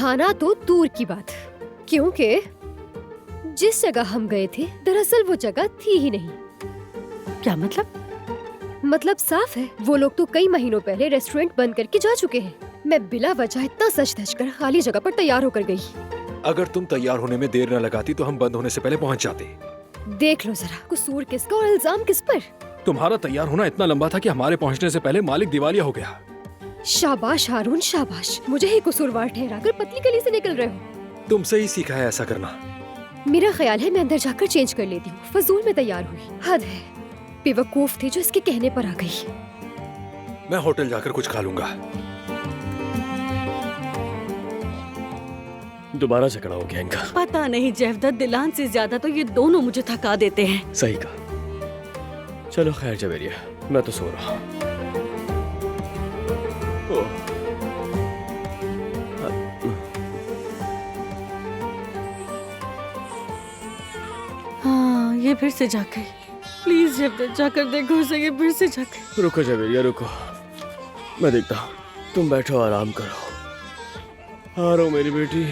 खाना तो दूर की बात, क्योंकि जिस जगह हम गए थे दरअसल वो जगह थी ही नहीं। क्या मतलब? मतलब साफ है, वो लोग तो कई महीनों पहले रेस्टोरेंट बंद करके जा चुके हैं। मैं बिला वजह इतना सच धज कर खाली जगह पर तैयार होकर गई। अगर तुम तैयार होने में देर न लगाती तो हम बंद होने से पहले पहुंच जाते। देख लो जरा, कसूर किसका और इल्जाम किस पर? तुम्हारा तैयार होना इतना लंबा था कि हमारे पहुंचने से पहले मालिक दिवालिया हो गया। शाबाश हारून शाबाश, मुझे ही कसूरवार ठहराकर पतली गली से निकल रहे हो। तुमसे ही सीखा है ऐसा करना। मेरा ख्याल है मैं अंदर जाकर चेंज कर लेती हूँ, फजूल में तैयार हुई। हद है, बेवकूफ थी जो इसके कहने पर आ गई। मैं होटल जाकर कुछ खा लूंगा। दोबारा झगड़ा हो गया इनका। पता नहीं जयवदत्त, दिलान से ज्यादा तो ये दोनों मुझे थका देते हैं। सही कहा। चलो खैर जवेरिया, मैं तो सो रहा हूँ। हाँ, ये फिर से जा गई। प्लीज जयवदत्त, जाकर देखो उसे, ये फिर से जा गई। रुको जवेरिया रुको, मैं देखता हूँ। तुम बैठो आराम करो। आ रहा हूँ मेरी बेटी।